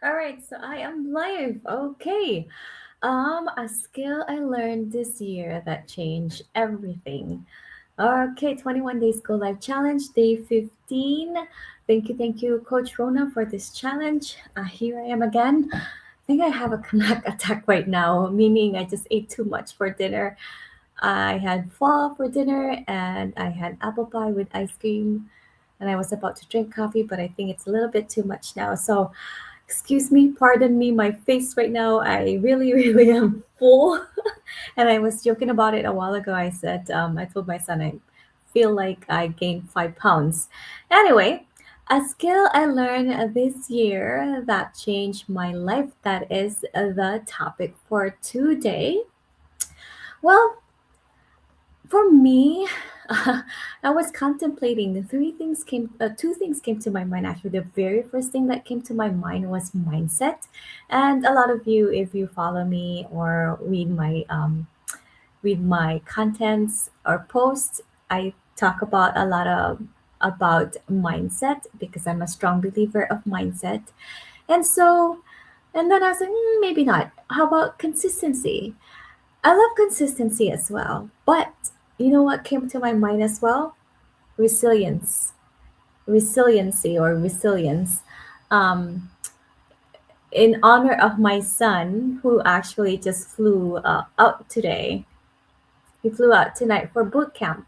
All right, so I am live. Okay. A skill I learned this year that changed everything. Okay, 21 days go live challenge, day 15. Thank you, Coach Rona, for this challenge. Here I am again. I think I have a connect attack right now, meaning I just ate too much for dinner. I had pho for dinner and I had apple pie with ice cream, and I was about to drink coffee, but I think it's a little bit too much now. So excuse me, pardon me, my face right now. I really, really am full. And I was joking about it a while ago. I said, I told my son I feel like I gained 5 pounds. Anyway, a skill I learned this year that changed my life. That is the topic for today. Well, for me, I was contemplating the two things came to my mind. Actually, the very first thing that came to my mind was mindset, and a lot of you, if you follow me or read my contents or posts, I talk about a lot of about mindset because I'm a strong believer of mindset, and so, and then I was like, maybe not. How about consistency? I love consistency as well. But you know what came to my mind as well? Resilience. Resiliency or resilience. Um, in honor of my son, who actually just flew out today. He flew out tonight for boot camp.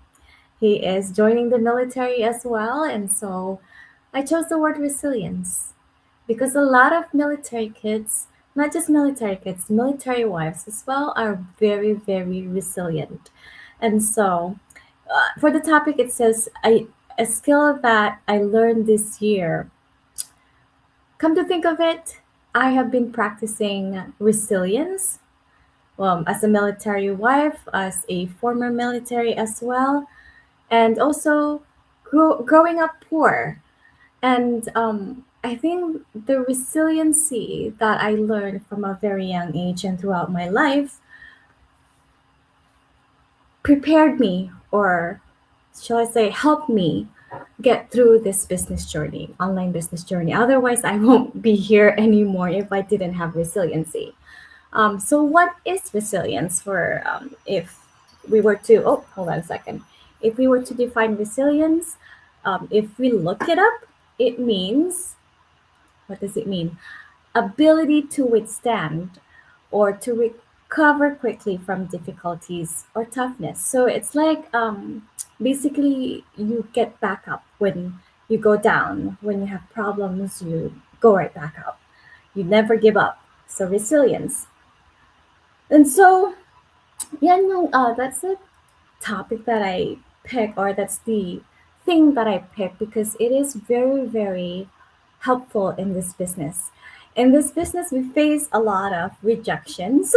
He is joining the military as well. And so I chose the word resilience because a lot of military kids, not just military kids, military wives as well, are very, very resilient. And so, for the topic, it says a skill that I learned this year. Come to think of it, I have been practicing resilience as a military wife, as a former military as well, and also growing up poor. And I think the resiliency that I learned from a very young age and throughout my life prepared me, or shall I say, helped me get through this business journey, online business journey. Otherwise, I won't be here anymore if I didn't have resiliency. So, what is resilience? For if we were to, oh, hold on a second. If we were to define resilience, if we look it up, it means, what does it mean? Ability to withstand or to recover quickly from difficulties or toughness. So it's like basically you get back up when you go down, when you have problems, you go right back up. You never give up. So resilience. And so, yeah, no, that's a topic that I pick, or that's the thing that I pick because it is very, very helpful in this business. In this business, we face a lot of rejections,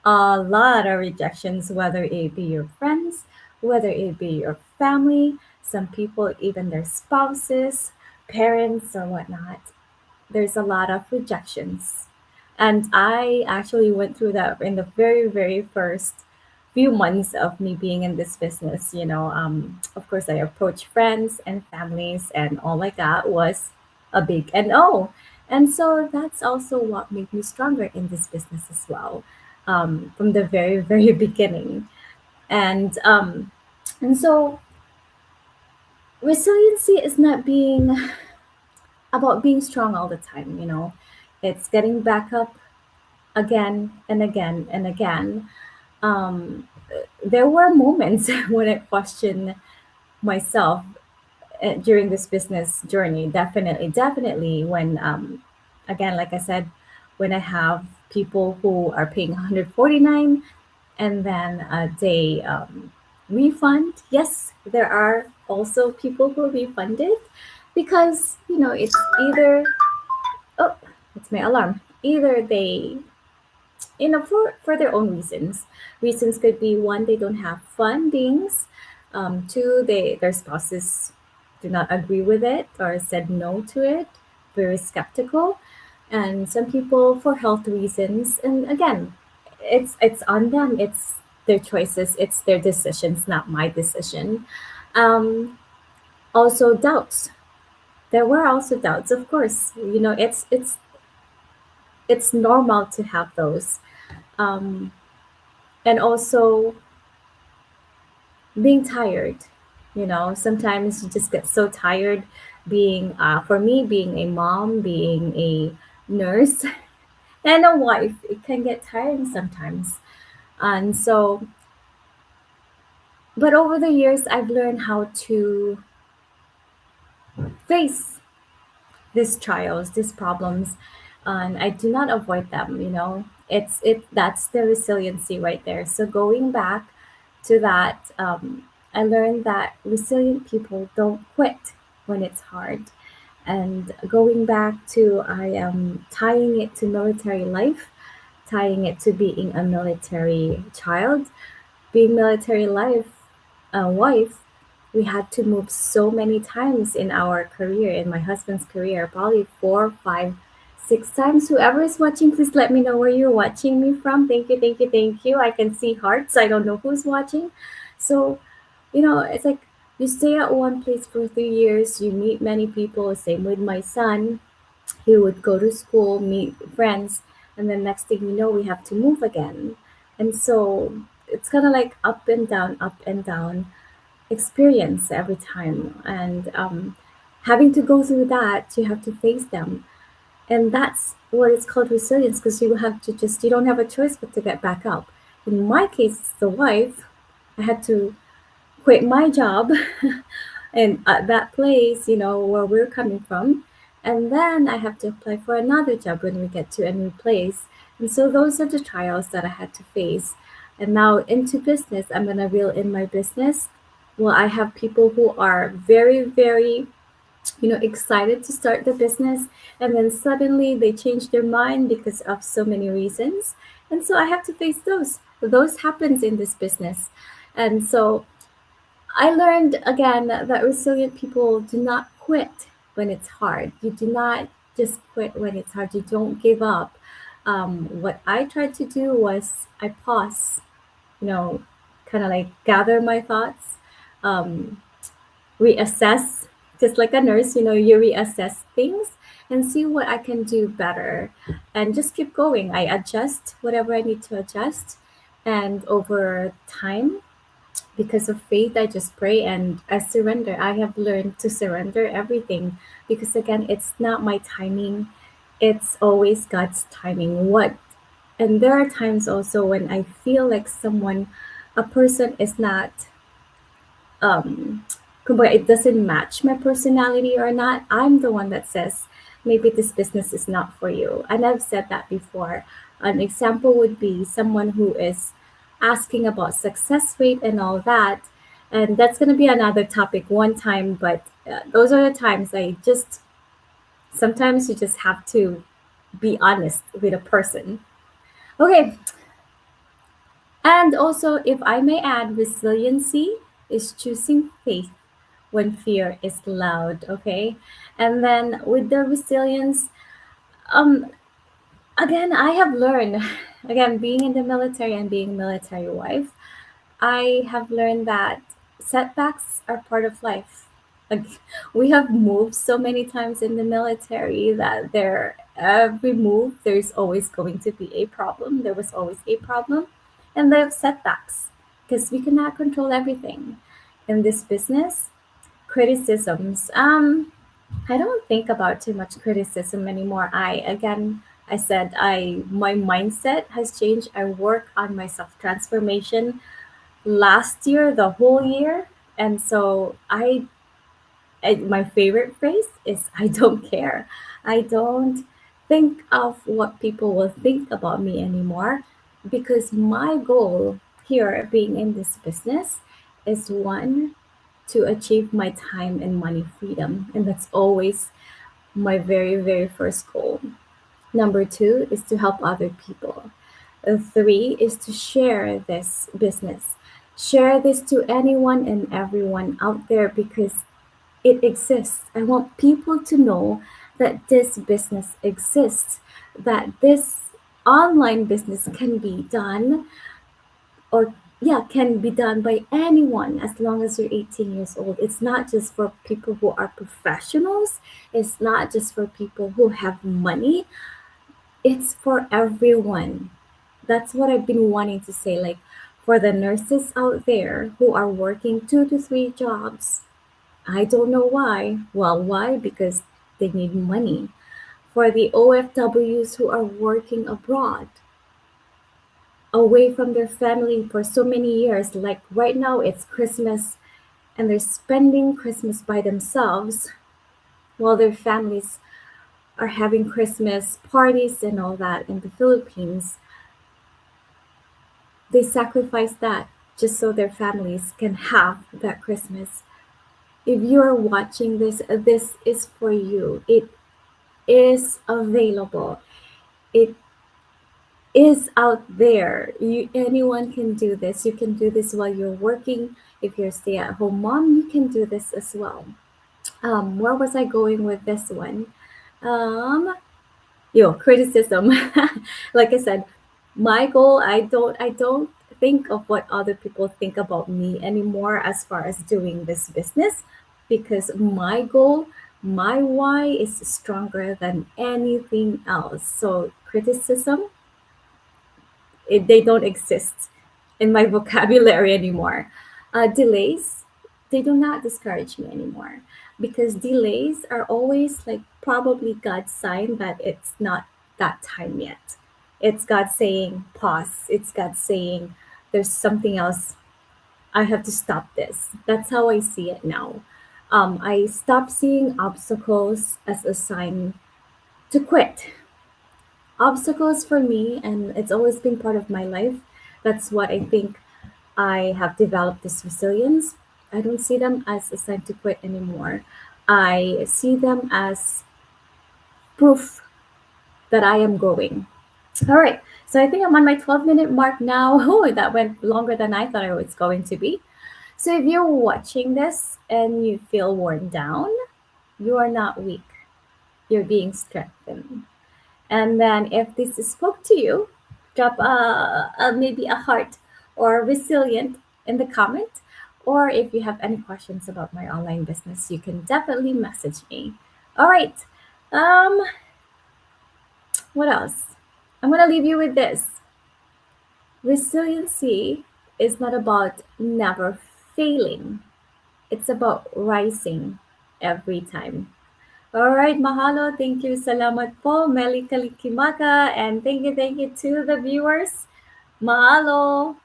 a lot of rejections, whether it be your friends, whether it be your family, some people, even their spouses, parents, or whatnot. There's a lot of rejections. And I actually went through that in the very, very first few months of me being in this business. Of course, I approached friends and families, and all I got was a big no. And so that's also what made me stronger in this business as well, from the very, very beginning. And and so resiliency is not being about being strong all the time. It's getting back up again and again and again. Um, there were moments when I questioned myself during this business journey. Definitely when, again, like I said, when I have people who are paying 149 and then they refund. Yes, there are also people who refunded because it's either, oh, it's my alarm. Either they, for their own reasons. Reasons could be one, they don't have fundings. Two, their spouses do not agree with it or said no to it, very skeptical. And some people for health reasons. And again, it's on them. It's their choices. It's their decisions, not my decision. Um, Also doubts. There were also doubts, of course. It's normal to have those. Um, and also being tired. Sometimes you just get so tired being, for me, being a mom, being a nurse, and a wife. It can get tiring sometimes. And so, but over the years, I've learned how to face these trials, these problems, and I do not avoid them. That's the resiliency right there. So going back to that, I learned that resilient people don't quit when it's hard. And going back to, I am tying it to military life, tying it to being a military child, being military life, wife. We had to move so many times in our career, in my husband's career, probably four, five, six times. Whoever is watching, please let me know where you're watching me from. Thank you, thank you, thank you. I can see hearts. I don't know who's watching. So, it's like you stay at one place for 3 years, you meet many people. Same with my son. He would go to school, meet friends, and then next thing you know, we have to move again. And so it's kind of like up and down experience every time. And having to go through that, you have to face them. And that's what it's called resilience, because you don't have a choice but to get back up. In my case, it's the wife. I had to quit my job and at that place, where we're coming from. And then I have to apply for another job when we get to a new place. And so those are the trials that I had to face. And now into business, I'm going to reel in my business. Well, I have people who are very, very, excited to start the business. And then suddenly they change their mind because of so many reasons. And so I have to face those. Those happens in this business. And so I learned again that resilient people do not quit when it's hard. You do not just quit when it's hard. You don't give up. What I tried to do was I pause, you know, kind of like gather my thoughts, um, reassess, just like a nurse, you reassess things and see what I can do better and just keep going. I adjust whatever I need to adjust. And over time, because of faith, I just pray and I surrender. I have learned to surrender everything because, again, it's not my timing, it's always God's timing. And there are times also when I feel like a person is not, um, kumbaga, it doesn't match my personality or not. I'm the one that says, maybe this business is not for you. And I've said that before. An example would be someone who is asking about success rate and all that. And that's going to be another topic one time. But those are the times sometimes you just have to be honest with a person. Okay. And also, if I may add, resiliency is choosing faith when fear is loud. Okay. And then with the resilience, um, again, I have learned, again, being in the military and being military wife, I have learned that setbacks are part of life. Like, we have moved so many times in the military that every move there's always going to be a problem. There was always a problem, and there are setbacks because we cannot control everything in this business. Criticisms. I don't think about too much criticism anymore. I said my mindset has changed. I work on my self transformation last year, the whole year, and so my favorite phrase is I don't care. I don't think of what people will think about me anymore because my goal here, being in this business, is one, to achieve my time and money freedom, and that's always my very, very first goal. Number two is to help other people. Three is to share this business. Share this to anyone and everyone out there because it exists. I want people to know that this business exists, that this online business can be done or yeah, can be done by anyone as long as you're 18 years old. It's not just for people who are professionals, it's not just for people who have money, it's for everyone. That's what I've been wanting to say. Like, for the nurses out there who are working 2 to 3 jobs, I don't know why. Well, why? Because they need money. For the OFWs who are working abroad, away from their family for so many years, like right now it's Christmas and they're spending Christmas by themselves while their families are having Christmas parties and all that in the Philippines. They sacrifice that just so their families can have that Christmas. If you're watching this, this is for you. It is available. It is out there. Anyone can do this. You can do this while you're working. If you're a stay-at-home mom, you can do this as well. Where was I going with this one? Um, Criticism. Like I said, my goal. I don't think of what other people think about me anymore as far as doing this business, because my goal, my why is stronger than anything else. So criticism, they don't exist in my vocabulary anymore. Delays, they do not discourage me anymore, because delays are always like probably God's sign that it's not that time yet. It's God saying pause. It's God saying there's something else. I have to stop this. That's how I see it now. I stop seeing obstacles as a sign to quit. Obstacles for me, and it's always been part of my life. That's what I think I have developed this resilience. I don't see them as a sign to quit anymore. I see them as proof that I am growing. All right. So I think I'm on my 12-minute mark now. Oh, that went longer than I thought it was going to be. So if you're watching this and you feel worn down, you are not weak. You're being strengthened. And then if this spoke to you, drop maybe a heart or resilient in the comment. Or if you have any questions about my online business, you can definitely message me. All right. Um, what else? I'm gonna leave you with this. Resiliency is not about never failing. It's about rising every time. All right, mahalo. Thank you. Salamat po, Meli Kalikimaka. And thank you to the viewers. Mahalo.